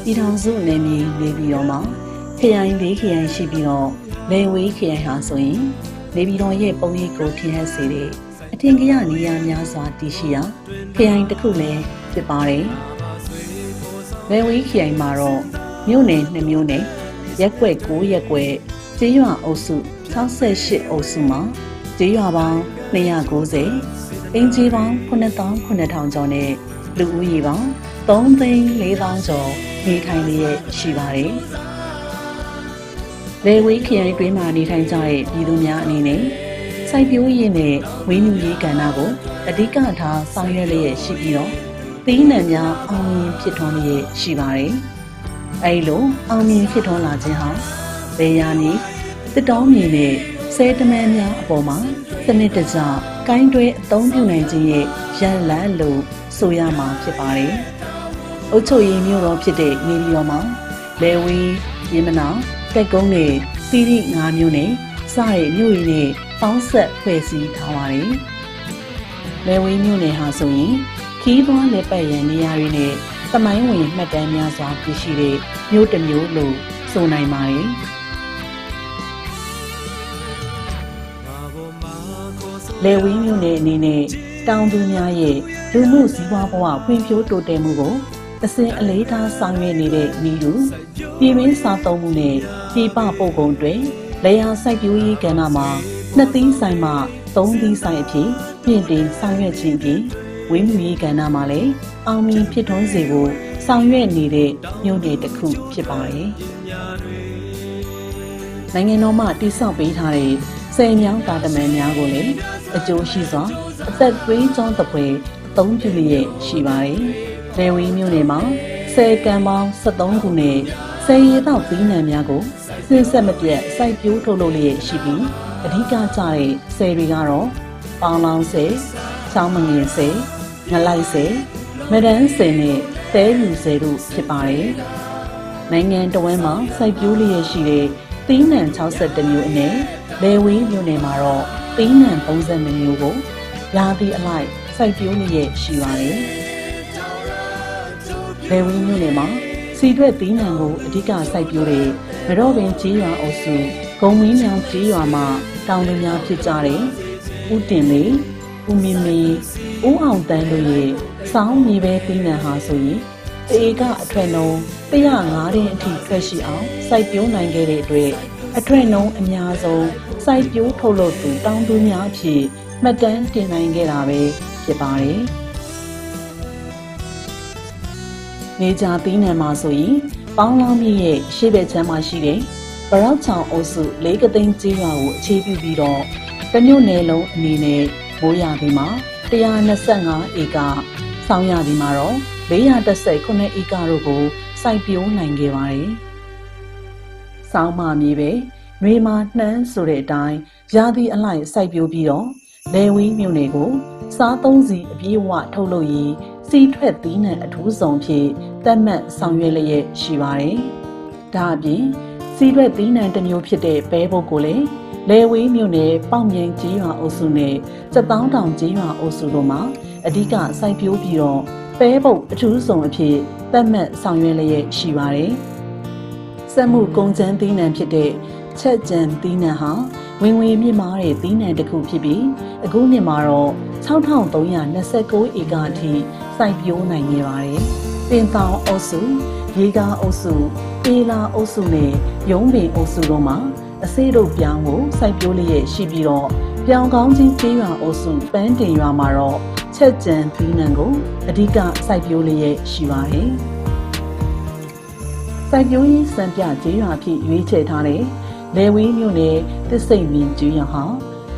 ပြည်ထောင်စုနယ်မြေနေပြည်တော်မှာခရိုင်၄ခရိုင်ရှိပြီးတော့လေဝေးခရိုင်ဟာဆိုရင်နေပြည်တော်ရဲ့ပုံရိပ်ကိုထင်ဟပ်စေတဲ့အထင်ကရနေရာများစွာတည်ရှိရာခရိုင်တစ်ခုလည်းဖြစ်ပါတယ်။လေဝေးခရိုင်မှာတော့မြို့နယ်2မြို့နယ်ရက်ကွက်9ရက်ကွက်ကျေးရွာအုပ်စု68အုပ်စုမှာကျေးရွာပေါင်း290အင်ဂျီပေါင်း9,900ကျော်နဲ့လူဦးရေပေါင်း3,400,000ကျော်နေထိုင်လျက်ရှိပါတယ်။လေဝေးခရိုင်တွင်းမှာနေထိုင်ကြတဲ့ပြည်သူများအနေနဲ့စိုက်ပျိုးရေးနဲ့ဝင်းမြူရေးကဏ္ဍကိုအဓိကထားဆောင်ရွက်လျက်ရှိပြီးတော့သီးနှံများအောင်မြင်ဖြစ်ထွန်းလျက်ရှိပါတယ်။အဲဒီလိုအောင်မြင်ဖြစ်ထွန်းလာခြင်းဟာလယ်ယာမြေတစ်တောမြေနဲ့ဆဲတမန်များအပေါ်မှာစနစ်တကျကိုင်းတွဲအသုံးပြုနိုင်ခြင်းရဲ့ရလဒ်လို့ဆိုရမှာဖြစ်ပါတယ်။အုတ်ချုပ်ရေးမြို့တော်ဖြစ်တဲ့နေပြည်တော်မှာလေဝေးရင်းမနာကက်ကုန်းနဲ့သီရိ၅မြို့နဲ့စတဲ့မြို့ရင်းနဲ့ပေါင်းဆက်ဖွဲ့စည်းထားပါတယ်။လေဝေးမြို့နယ်ဟာဆိုရင်ခီးသွွားလက်ပတ်ရန်နေရာတွေနဲ့သမိုင်းဝင်မှတ်တမ်းများစွာပြရှိတဲ့မြို့တစ်မြို့လို့ဆိုနိုင်ပါတယ်။လေဝေးမြို့နယ်အနေနဲ့တောင်သူများရဲ့လူမှုစီးပွားဘဝဖွံ့ဖြိုးတိုးတက်မှုကိုအစဉ်အလေးထားဆောင်ရွက်နေတဲ့ဤသူပြည်တွင်းစားသုံးမှုနဲ့ပြည်ပပို့ကုန်တွေလယ်ယာစိုက်ပျိုးရေးကဏ္ဍမှာ2သီးဆိုင်မှ3သီးဆိုင်အဖြစ်မြင့်တင်ဆောင်ရွက်ခြင်းဖြင့်ဝင်းမြူရေးကဏ္ဍမှာလည်းအောင်မြင်ဖြစ်ထွန်းစေဖို့ဆောင်ရွက်နေတဲ့မြို့နယ်တစ်ခုဖြစ်ပါတယ်။နိုင်ငံတော်မှတည်ဆောက်ပေးထားတဲ့ဆယ်မြောင်းတာတမန်များကိုလည်းအကျိုးရှိစွာအသက်သွေးကြောသဖွယ်အသုံးပြုလျက်ရှိပါတယ်။လေဝေးမြို့နယ်မှာဆယ်ကံပေါင်း73ခုနဲ့ဆယ်ရေတောက်သီးနှံများကိုစဉ်ဆက်မပြတ်စိုက်ပျိုးထုတ်လုပ်လျက်ရှိပြီးအဓိကကျတဲ့ဆယ်တွေကတော့ပေါင်လောင်ဆယ်၊ချောင်းမငင်ဆယ်၊ငလိုက်ဆယ်၊မဒန်းဆယ်နဲ့သဲလူဆယ်တို့ဖြစ်ပါတယ်။နိုင်ငံတော်ဝန်မှာစိုက်ပျိုးလျက်ရှိတဲ့သီးနှံ62မျိုးအနက်လေဝေးမြို့နယ်မှာတော့သီးနှံ32မျိုးကိုရာသီအလိုက်စိုက်ပျိုးလျက်ရှိပါတယ်။လေဝေးမြို့နယ်မှာစီတွက်သီးနှံကိုအဓိကစိုက်ပျိုးတဲ့မတော်ပင်ကျေးရွာအုပ်စုဂုံမင်းမြောင်ကျေးရွာမှာတောင်သူများဖြစ်ကြတဲ့ဦးတင်လေး၊ဦးမင်းမင်း၊ဦးအောင်တန်းတို့ရဲ့စောင်းမြေပဲသီးနှံဟာဆိုရင်တေကအထွတ်နှုန်း105တင်းအထိထွက်ရှိအောင်စိုက်ပျိုးနိုင်ခဲ့တဲ့အတွက်အထွတ်နှုန်းအများဆုံးစိုက်ပျိုးထုတ်လုပ်သူတောင်သူများအဖြစ်မှတ်တမ်းတင်နိုင်ခဲ့တာပဲဖြစ်ပါတယ်။နေကြသီးနှံမှာဆိုရင်ပေါင်းလောင်းမြစ်ရဲ့ရှေ့ဘက်ခြမ်းမှာရှိတဲ့ဗရောက်ချောင်အုပ်စု၄ကသိန်းကျေးရွာကိုအခြေပြုပြီးတော့တမြို့နယ်လုံးအနေနဲ့မိုးရာသီမှာ125ဧကဆောင်းရာသီမှာတော့419ဧကတို့ကိုစိုက်ပျိုးနိုင်ခဲ့ပါတယ်။ဆောင်းမမြေပဲနွေမှာနှမ်းဆိုတဲ့အတိုင်းရာသီအလိုက်စိုက်ပျိုးပြီးတော့လေဝေးမြို့နယ်ကိုစားသုံးစီအပြည့်အဝထုတ်လုပ်ရေးစီးထွက်သီးနှံအထူးဆောင်ဖြင့်သတ်မှတ်ဆောင်ရွက်လျက်ရှိပါတယ်။ဒါအပြင်စီးထွက်သီးနှံတစ်မျိုးဖြစ်တဲ့ပဲပုတ်ကိုလည်းလေဝေးမြို့နယ်ပေါင်မြိုင်ကျေးရွာအုပ်စုနဲ့စက်တောင်းတောင်ကျေးရွာအုပ်စုတို့မှာအဓိကစိုက်ပျိုးပြီးတော့ပဲပုတ်အထူးဆောင်အဖြစ်သတ်မှတ်ဆောင်ရွက်လျက်ရှိပါတယ်။စက်မှုကုန်ကျန်းသီးနှံဖြစ်တဲ့ချက်ကြံသီးနှံဟာဝင်ငွေမြင့်မားတဲ့သီးနှံတစ်ခုဖြစ်ပြီးအခုနှစ်မှာတော့6,329ဧကအထိစိုက်ပျိုးနိုင်ခဲ့ပါတယ်။ပင်တောင်အုပ်စု၊ရေကားအုပ်စု၊ပေလာအုပ်စုနဲ့ရုံးပင်အုပ်စုတို့မှာအစေးတို့ပြောင်းကိုစိုက်ပျိုးလျက်ရှိပြီးတော့ပြောင်ကောင်းချင်းကျေးရွာအုပ်စုပန်းတင်ရွာမှာတော့ချက်ကြံသီးနှံကိုအဓိကစိုက်ပျိုးလျက်ရှိပါတယ်။စိုက်ပျိုးရေးစံပြကျေးရွာဖြစ်ရွေးချယ်ထားတဲ့လေဝေးမြို့နယ်သစ်စိတ်မင်းကျေးရွာဟာ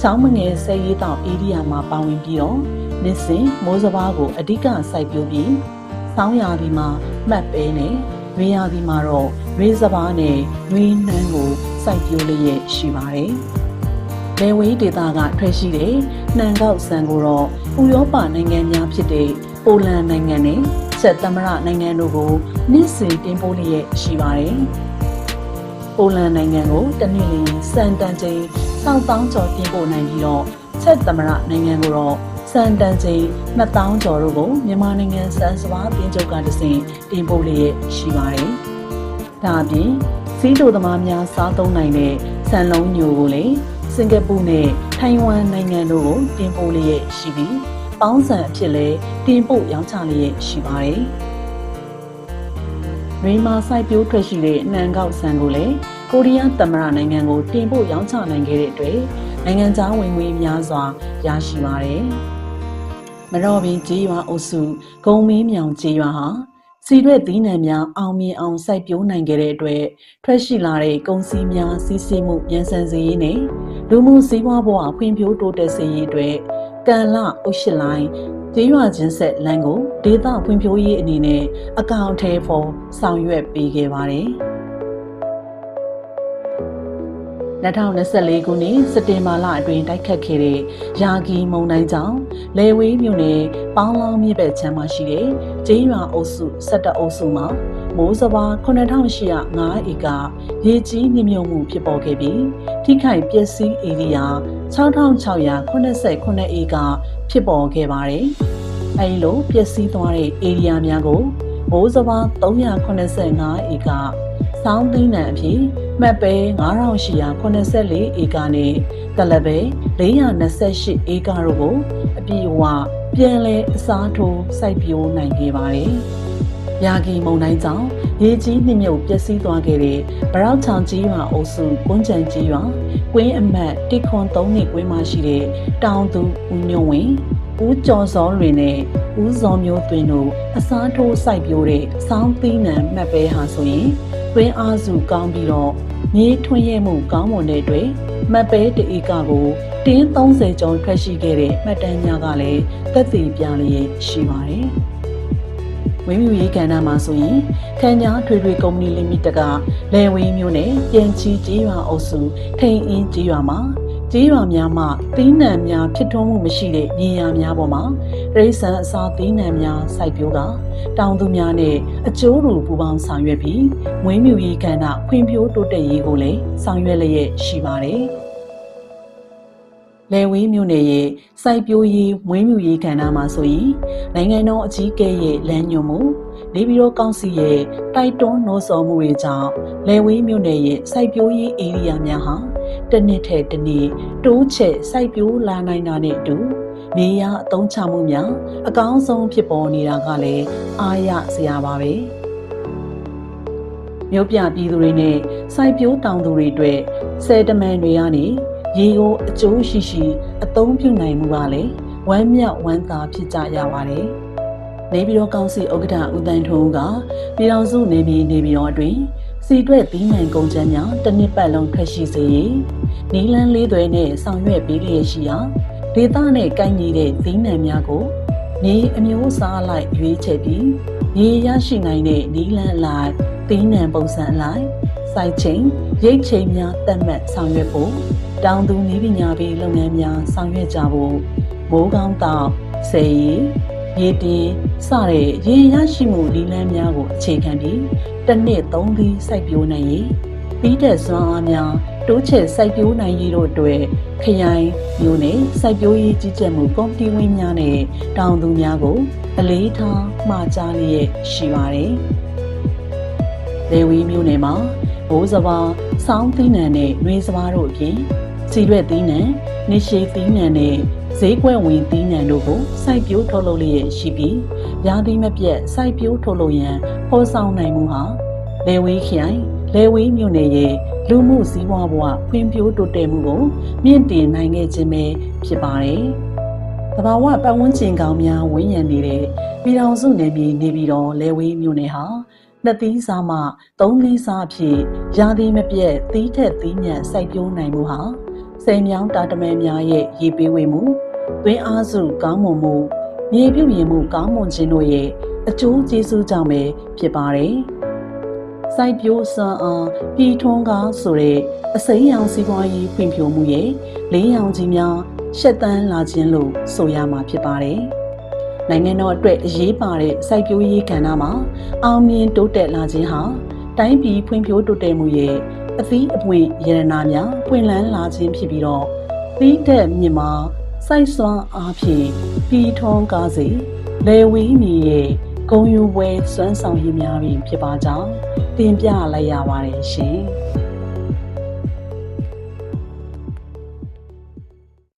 ချောင်းမငယ်ဆယ်ရီတောင်ဧရိယာမှာပါဝင်ပြီးတော့နှစ်စဉ်မိုးစပါးကိုအဓိကစိုက်ပျိုးပြီးဆောင်းရာသီမှာမှတ်ပဲနဲ့နွေရာသီမှာတော့နွေစပါးနဲ့နွေနှမ်းကိုစိုက်ပျိုးလျက်ရှိပါတယ်။လေဝေးဒေသကထွက်ရှိတဲ့နှံကောက်ဆန်ကိုတော့ဥရောပနိုင်ငံများဖြစ်တဲ့ပိုလန်နိုင်ငံနဲ့ချက်သမရနိုင်ငံတို့ကိုနှစ်စဉ်တင်ပို့လျက်ရှိပါတယ်။ပိုလန်နိုင်ငံကိုတနည်းလျင်စံတန်ချိန်6000ကျော်တင်ပို့နိုင်ပြီးတော့ချက်သမရနိုင်ငံကိုတော့ စံတန်ချိန်2000ကျော်တို့ကိုမြန်မာနိုင်ငံစံစပါးအသင်းချုပ်ကတဆင့်တင်ပို့လျက်ရှိပါတယ်။ဒါအပြင်စီးတိုသမားများစားသုံးနိုင်တဲ့ဆန်လုံးညိုကိုလည်းစင်ကာပူနဲ့ထိုင်ဝမ်နိုင်ငံတို့ကိုတင်ပို့လျက်ရှိပြီးပေါင်းစံအဖြစ်လည်းတင်ပို့ရောင်းချလျက်ရှိပါတယ်။ရိမာစိုက်ပျိုးထွက်ရှိတဲ့နှံကောက်ဆန်ကိုလည်းကိုရီးယားသမ္မတနိုင်ငံကိုတင်ပို့ရောင်းချနိုင်ခဲ့တဲ့အတွက်နိုင်ငံခြားဝင်ငွေများစွာရရှိပါတယ်။မရော်ဘီကျေးရွာအုပ်စုဂုံမင်းမြောင်ကျေးရွာဟာစီရွက်သီးနှံများအောင်မြင်အောင်စိုက်ပျိုးနိုင်ခဲ့တဲ့အတွက်ထွက်ရှိလာတဲ့ကုန်စည်များစီးဆင်းမှုမြန်ဆန်စေရေးနဲ့လူမှုစီးပွားဘဝဖွံ့ဖြိုးတိုးတက်စေရေးအတွက်ကန်လအုပ်ရှိလိုင်းကျေးရွာချင်းဆက်လမ်းကိုဒေသဖွံ့ဖြိုးရေးအနေနဲ့အကောင့်ထဲပေါ်ဆောင်ရွက်ပေးခဲ့ပါတယ်။2024ခုနှစ်စက်တင်ဘာလအတွင်းတိုက်ခတ်ခဲ့တဲ့ယာဂီမုန်တိုင်းကြောင့်လေဝေးမြို့နယ်ပေါင်းလောင်းမြစ်ဘက်ခြမ်းမှာရှိတဲ့ကျေးရွာအုပ်စု17အုပ်စုမှာမိုးစပါး9805ဧကရေကြီးနှိမ့်မြုပ်မှုဖြစ်ပေါ်ခဲ့ပြီးထိခိုက်ပျက်စီးဧရိယာ6689ဧကဖြစ်ပေါ်ခဲ့ပါတယ်။အဲဒီလိုပျက်စီးသွားတဲ့ဧရိယာများကိုမိုးစပါး385ဧကစောင်းသိန်းနံအဖြစ်မှတ်ပဲ9884ဧကနဲ့ကလပဲ428ဧကတို့ကိုအပြည့်အဝပြန်လည်အစားထိုးစိုက်ပျိုးနိုင်ခဲ့ပါတယ်။ယာဂီမုန်တိုင်းကြောင့်ရေကြီးနှိမ့်မြုပ်ပျက်စီးသွားခဲ့တဲ့ဗရောက်ချောင်ကြီးရွာအုပ်စုကွန်းချန်ကြီးရွာကွင်းအမှတ်103နှစ်ကွင်းမှာရှိတဲ့တောင်သူဦးညွန့်ဝင်းဦးကျော်စောလွင်နဲ့ဦးစောမျိုးသွင်းတို့အစားထိုးစိုက်ပျိုးတဲ့စောင်းသီးနှံမှတ်ပဲဟာဆိုရင်တွင်းအားစုကောင်းပြီးတော့မြေထွန်းရဲမှုကောင်းမွန်တဲ့အတွက်မှတ်ပဲတဧကကိုတင်း30ကျော်ထွက်ရှိခဲ့တဲ့မှတ်တမ်းများကလည်းသက်သေပြလျက်ရှိပါတယ်။ဝင်းမြူရေးကဏ္ဍမှာဆိုရင်ခန်းညာထွေထွေကုမ္ပဏီလိမိတက်ကလယ်ဝင်းမျိုးနဲ့ပြန်ချီကျေးရွာအုပ်စုထိန်အင်းကျေးရွာမှာကျေးရွာများမှာသီးနှံများဖြစ်ထွန်းမှုမရှိတဲ့နေရာများပေါ်မှာရိษံအစာသီးနှံများစိုက်ပျိုးကတောင်သူများနဲ့အကျိုးတူပူးပေါင်းဆောင်ရွက်ပြီးမွေးမြူရေးကဏ္ဍဖွံ့ဖြိုးတိုးတက်ရေးကိုလည်းဆောင်ရွက်လျက်ရှိပါတယ်။လယ်ဝေးမြို့နယ်ရဲ့စိုက်ပျိုးရေးမွေးမြူရေးကဏ္ဍမှာဆိုရင်နိုင်ငံတော်အကြီးအကဲရဲ့လမ်းညွှန်မှုနေပြည်တော်ကောင်စီရဲ့တိုက်တွန်းနှိုးဆော်မှုတွေကြောင့်လယ်ဝေးမြို့နယ်ရဲ့စိုက်ပျိုးရေးဧရိယာများဟာတစ်နှစ်ထက်တစ်နှစ်တိုးချဲ့စိုက်ပျိုးလာနိုင်တာနဲ့အတူမြေယာအသုံးချမှုများအကောင်းဆုံးဖြစ်ပေါ်နေတာကလည်းအားရစရာပါပဲမြို့ပြပြည်သူတွေနဲ့စိုက်ပျိုးတောင်သူတွေအတွက်ဆယ်တမန်တွေကနေရေကိုအကျိုးရှိရှိအသုံးပြုနိုင်မှုကလည်းဝမ်းမြောက်ဝမ်းသာဖြစ်ကြရပါတယ်နေပြည်တော်ကောင်စီဥက္ကဋ္ဌဦးတန်းထွန်းကပြည်ထောင်စုနေပြည်တော်အတွင်းစီတွဲသီးနှံကုန်ကျန်းများတစ်နှစ်ပတ်လုံးထွက်ရှိစေရေးနီလန်းလေးသွဲနဲ့ဆောင်ရွက်ပေးလျက်ရှိရာဒေသနဲ့ကိုက်ညီတဲ့သီးနှံများကိုမြေအမျိုးအစားအလိုက်ရွေးချယ်ပြီးမြေရရှိနိုင်တဲ့နီလန်းအလိုက်သီးနှံပုံစံအလိုက်စိုက်ချိန်ရိတ်ချိန်များသတ်မှတ်ဆောင်ရွက်ဖို့တောင်သူနည်းပညာပေးလုပ်ငန်းများဆောင်ရွက်ကြဖို့မိုးကောင်းတောက်ဆယ်ရီရေတင်စတဲ့ရေရရှိမှုဒီလန်းများကိုအခြေခံပြီးတစ်နှစ်3သီးစိုက်ပျိုးနိုင်ရေးပြီးတဲ့စွမ်းအားများတိုးချဲ့စိုက်ပျိုးနိုင်ရေးတို့အတွက်ခရိုင်မျိုးနဲ့စိုက်ပျိုးရေးကြီးကြပ်မှုကော်မတီဝင်များနဲ့တောင်သူများကိုအလေးထားမှာကြားလျက်ရှိပါတယ်။လေဝီမျိုးနယ်မှာဘိုးစပါးစောင်းသီးနှံနဲ့နှွေးစပါးတို့အပြင်စီရွက်သီးနှံနေရှိသီးနှံနဲ့ဈေးကွက်ဝင်သီးနှံတို့ကိုစိုက်ပျိုးထုတ်လုပ်လျက်ရှိပြီးရာသီမပြတ်စိုက်ပျိုးထုတ်လုပ်ရန်ဖော်ဆောင်နိုင်မှုဟာလေဝီခရိုင်လေဝီမြို့နယ်ရဲ့လူမှုစီးပွားဘဝဖွံ့ဖြိုးတိုးတက်မှုကိုမြင့်တင်နိုင်ခဲ့ခြင်းပဲဖြစ်ပါတယ်။သဘာဝပတ်ဝန်းကျင်ကောင်းများဝန်းရံနေတဲ့ပြည်ထောင်စုနယ်မြေနေပြည်တော်လေဝီမြို့နယ်ဟာနှစ်သီးစားမှသုံးသီးစားအဖြစ်ရာသီမပြတ်သီးထက်သီးညံစိုက်ပျိုးနိုင်မှုဟာဆယ်မြောင်းတာတမန်များရဲ့ရေပေးဝေမှုသွင်းအားစုကောင်းမွန်မှုမြေပြုပြင်မှုကောင်းမွန်ခြင်းတို့ရဲ့အကျိုးကျေးဇူးကြောင့်ပဲဖြစ်ပါတယ်။စိုက်ပျိုးစွမ်းအားပြည်ထွန်းကားဆိုတဲ့အစိမ်းရောင်စီးပွားရေးဖွံ့ဖြိုးမှုရဲ့လေးရောင်ကြီးများရှက်တန်းလာခြင်းလို့ဆိုရမှာဖြစ်ပါတယ်။နိုင်ငံတော်အတွက်အရေးပါတဲ့စိုက်ပျိုးရေးကဏ္ဍမှာအောင်မြင်တိုးတက်လာခြင်းဟာတိုင်းပြည်ဖွံ့ဖြိုးတိုးတက်မှုရဲ့အသီးအပွင့်ရတနာများပွင့်လန်းလာခြင်းဖြစ်ပြီးတော့သီးတဲ့မြင့်မှာ စိုက်စွမ်းအားဖြင့်ပြီးထွန်းကားစေလေဝီမီရဲ့ဂုံယူပွဲစွမ်းဆောင်ရည်များပင်ဖြစ်ပါကြောင်းတင်ပြလိုက်ရပါတယ်ရှင်။